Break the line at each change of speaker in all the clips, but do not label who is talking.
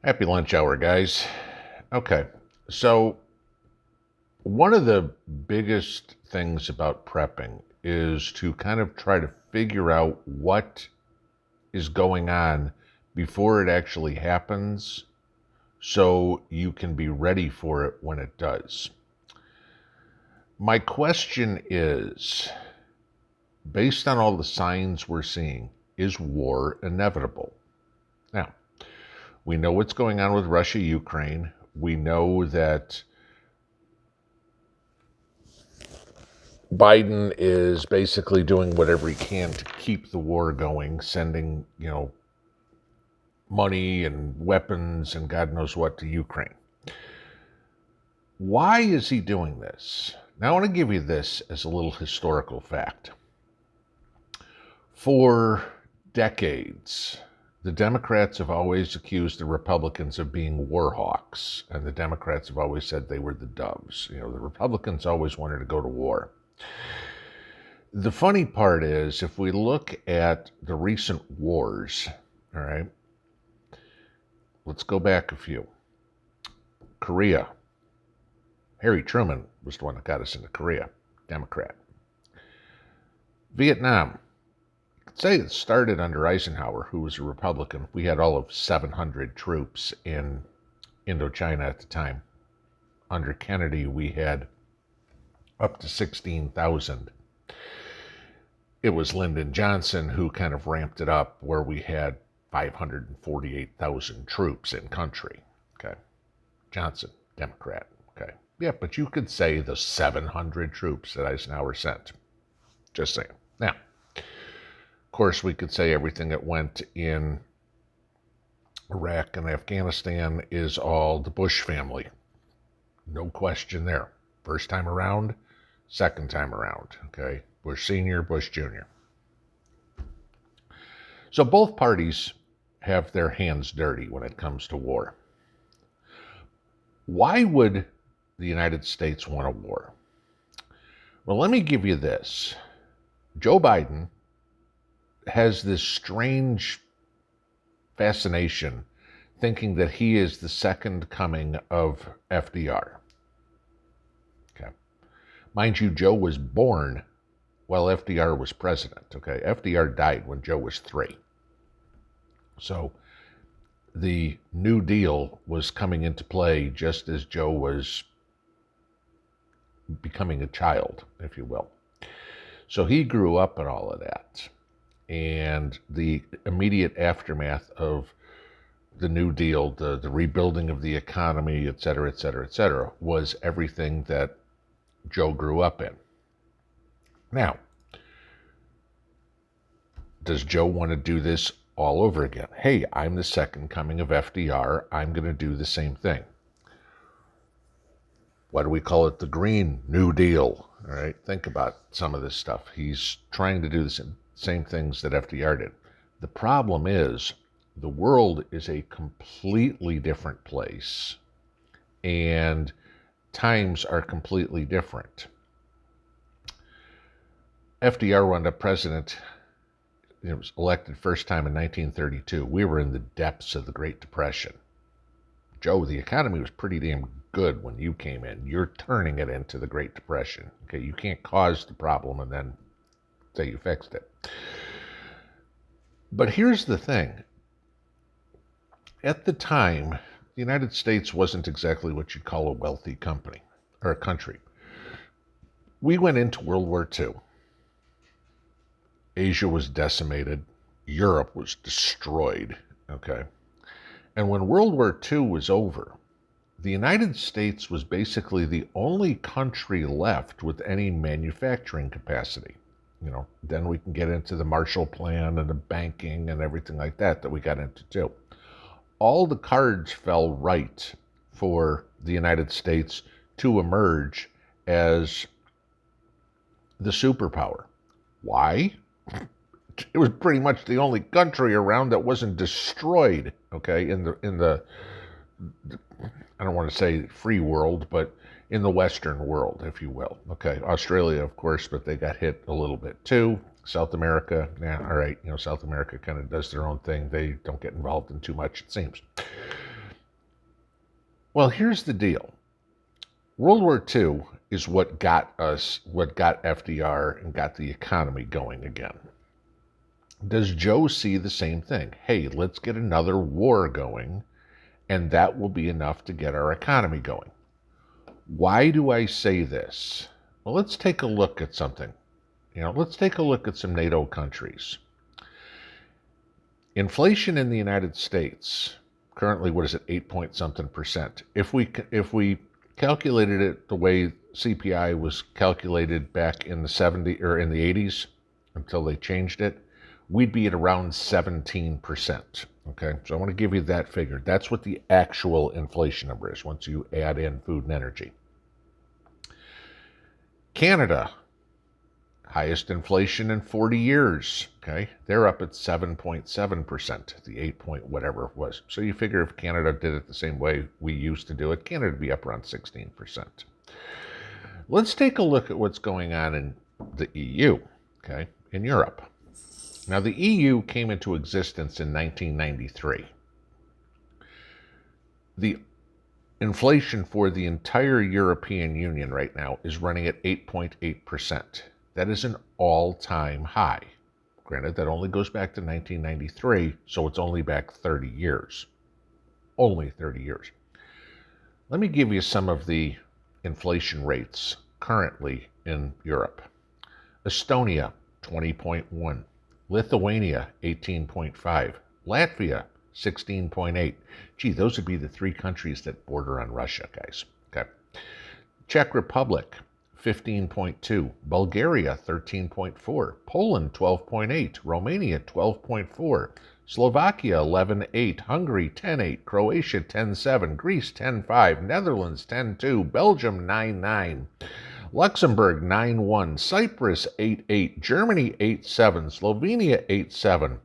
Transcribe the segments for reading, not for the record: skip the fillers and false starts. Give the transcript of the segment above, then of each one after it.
Happy lunch hour, guys. Okay, so one of the biggest things about prepping is to kind of try to figure out what is going on before it actually happens so you can be ready for it when it does. My question is, based on all the signs we're seeing, is war inevitable? Now, we know what's going on with Russia, Ukraine. We know that Biden is basically doing whatever he can to keep the war going, sending, money and weapons and God knows what to Ukraine. Why is he doing this? Now, I want to give you this as a little historical fact. For decades, the Democrats have always accused the Republicans of being war hawks, and the Democrats have always said they were the doves. The Republicans always wanted to go to war. The funny part is, if we look at the recent wars, all right, let's go back a few. Korea. Harry Truman was the one that got us into Korea, Democrat. Vietnam. I'd say it started under Eisenhower, who was a Republican. We had all of 700 troops in Indochina at the time. Under Kennedy, we had up to 16,000. It was Lyndon Johnson who kind of ramped it up, where we had 548,000 troops in country. Okay. Johnson, Democrat. Okay. Yeah, but you could say the 700 troops that Eisenhower sent. Just saying. Now, of course, we could say everything that went in Iraq and Afghanistan is all the Bush family. No question there. First time around, second time around. Okay. Bush Sr., Bush Jr. So both parties have their hands dirty when it comes to war. Why would the United States want a war? Well, let me give you this. Joe Biden has this strange fascination thinking that he is the second coming of FDR. Okay. Mind you, Joe was born while FDR was president. Okay. FDR died when Joe was 3. So the New Deal was coming into play just as Joe was becoming a child, if you will. So he grew up in all of that. And the immediate aftermath of the New Deal, the rebuilding of the economy, et cetera, et cetera, et cetera, was everything that Joe grew up in. Now, does Joe want to do this all over again? Hey, I'm the second coming of FDR. I'm going to do the same thing. Why do we call it the Green New Deal? All right, think about some of this stuff. He's trying to do the same things that FDR did. The problem is the world is a completely different place, and times are completely different. FDR wound up president. He was elected first time in 1932. We were in the depths of the Great Depression. Joe, the economy was pretty damn good when you came in. You're turning it into the Great Depression. Okay, you can't cause the problem and then say you fixed it. But here's the thing. At the time, the United States wasn't exactly what you'd call a wealthy company or a country. We went into World War II. Asia was decimated. Europe was destroyed. Okay. And when World War II was over, the United States was basically the only country left with any manufacturing capacity. Then we can get into the Marshall Plan and the banking and everything like that we got into too. All the cards fell right for the United States to emerge as the superpower. Why? It was pretty much the only country around that wasn't destroyed, okay, in the I don't want to say free world, but in the Western world, if you will. Okay, Australia, of course, but they got hit a little bit too. South America, yeah, all right, South America kind of does their own thing. They don't get involved in too much, it seems. Well, here's the deal. World War II is what got FDR and got the economy going again. Does Joe see the same thing? Hey, let's get another war going, and that will be enough to get our economy going. Why do I say this? Well, let's take a look at something. Let's take a look at some NATO countries. Inflation in the United States, currently, what is it, 8 point something percent. If we calculated it the way CPI was calculated back in the 70s or in the 80s until they changed it, we'd be at around 17%. Okay, so I want to give you that figure. That's what the actual inflation number is once you add in food and energy. Canada, highest inflation in 40 years. Okay, they're up at 7.7%, the 8 point whatever it was. So you figure if Canada did it the same way we used to do it, Canada would be up around 16%. Let's take a look at what's going on in the EU, okay, in Europe. Now, the EU came into existence in 1993. The inflation for the entire European Union right now is running at 8.8%. That is an all-time high. Granted, that only goes back to 1993, so it's only back 30 years. Only 30 years. Let me give you some of the inflation rates currently in Europe. Estonia, 20.1. Lithuania, 18.5. Latvia, 16.8. Gee, those would be the three countries that border on Russia, guys. Okay. Czech Republic, 15.2. Bulgaria, 13.4. Poland, 12.8. Romania, 12.4. Slovakia, 11.8. Hungary, 10.8. Croatia, 10.7. Greece, 10.5. Netherlands, 10.2. Belgium, 9.9. Luxembourg, 9.1. Cyprus, 8.8. Germany, 8.7. Slovenia, 8.7.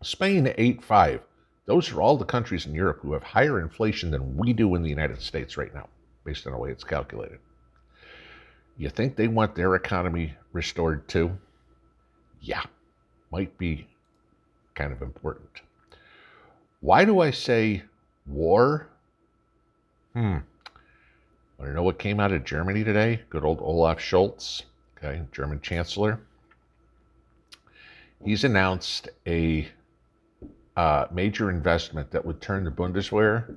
Spain, 8.5. Those are all the countries in Europe who have higher inflation than we do in the United States right now, based on the way it's calculated. You think they want their economy restored too? Yeah, might be kind of important. Why do I say war? Want to know what came out of Germany today? Good old Olaf Scholz, okay, German Chancellor. He's announced a major investment that would turn the Bundeswehr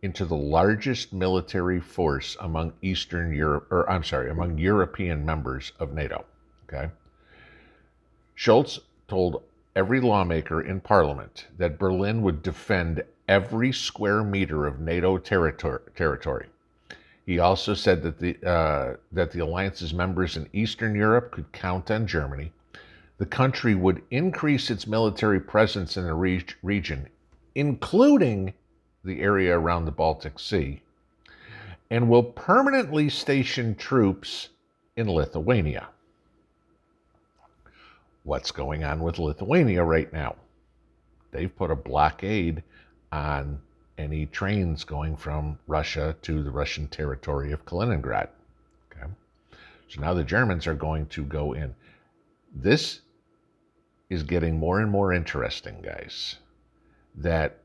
into the largest military force among among European members of NATO. Okay. Schultz told every lawmaker in Parliament that Berlin would defend every square meter of NATO territory. He also said that the alliance's members in Eastern Europe could count on Germany. The country would increase its military presence in the region, including the area around the Baltic Sea, and will permanently station troops in Lithuania. What's going on with Lithuania right now? They've put a blockade on any trains going from Russia to the Russian territory of Kaliningrad. Okay? So now the Germans are going to go in. This is getting more and more interesting, guys. That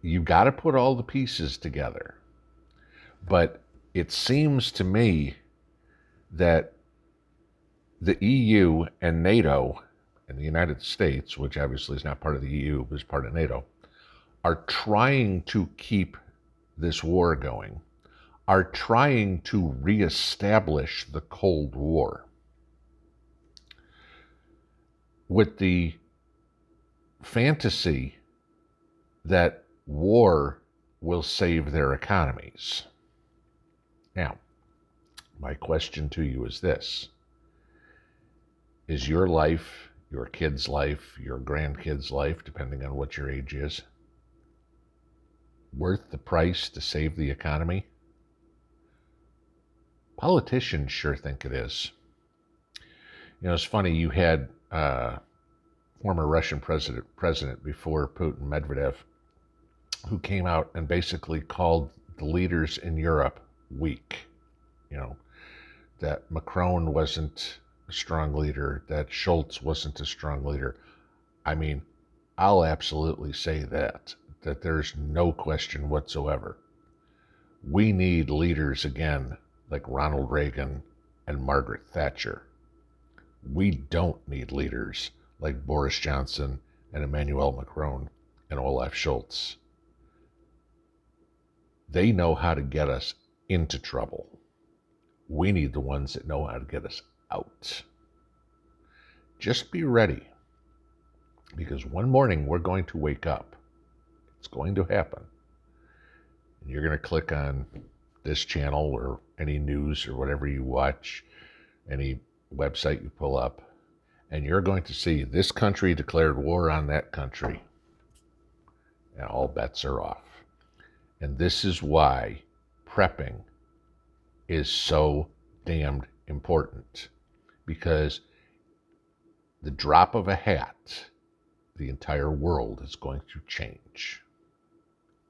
you got to put all the pieces together. But it seems to me that the EU and NATO and the United States, which obviously is not part of the EU, but is part of NATO, are trying to keep this war going, are trying to reestablish the Cold War with the fantasy that war will save their economies. Now, my question to you is this. Is your life, your kid's life, your grandkid's life, depending on what your age is, worth the price to save the economy? Politicians sure think it is. You know, it's funny, you had former Russian president before Putin, Medvedev, who came out and basically called the leaders in Europe weak. You know, that Macron wasn't a strong leader, that Scholz wasn't a strong leader. I mean, I'll absolutely say that. that there's no question whatsoever. We need leaders again like Ronald Reagan and Margaret Thatcher. We don't need leaders like Boris Johnson and Emmanuel Macron and Olaf Scholz. They know how to get us into trouble. We need the ones that know how to get us out. Just be ready, because one morning we're going to wake up. It's going to happen. And you're going to click on this channel or any news or whatever you watch, any website you pull up, and you're going to see this country declared war on that country. And all bets are off. And this is why prepping is so damned important, because the drop of a hat, the entire world is going to change.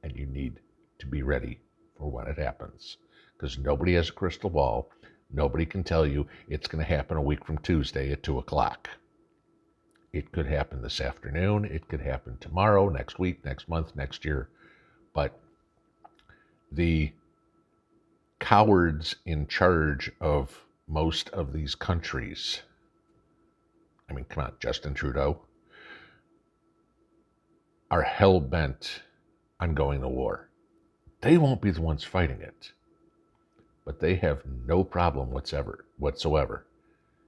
And you need to be ready for when it happens, because nobody has a crystal ball. Nobody can tell you it's going to happen a week from Tuesday at 2 o'clock. It could happen this afternoon. It could happen tomorrow, next week, next month, next year. But the cowards in charge of most of these countries, I mean, come on, Justin Trudeau, are hell-bent on going to war. They won't be the ones fighting it, but they have no problem whatsoever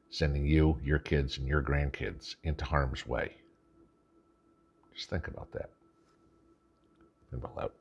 sending you, your kids, and your grandkids into harm's way. Just think about that. Pinball out.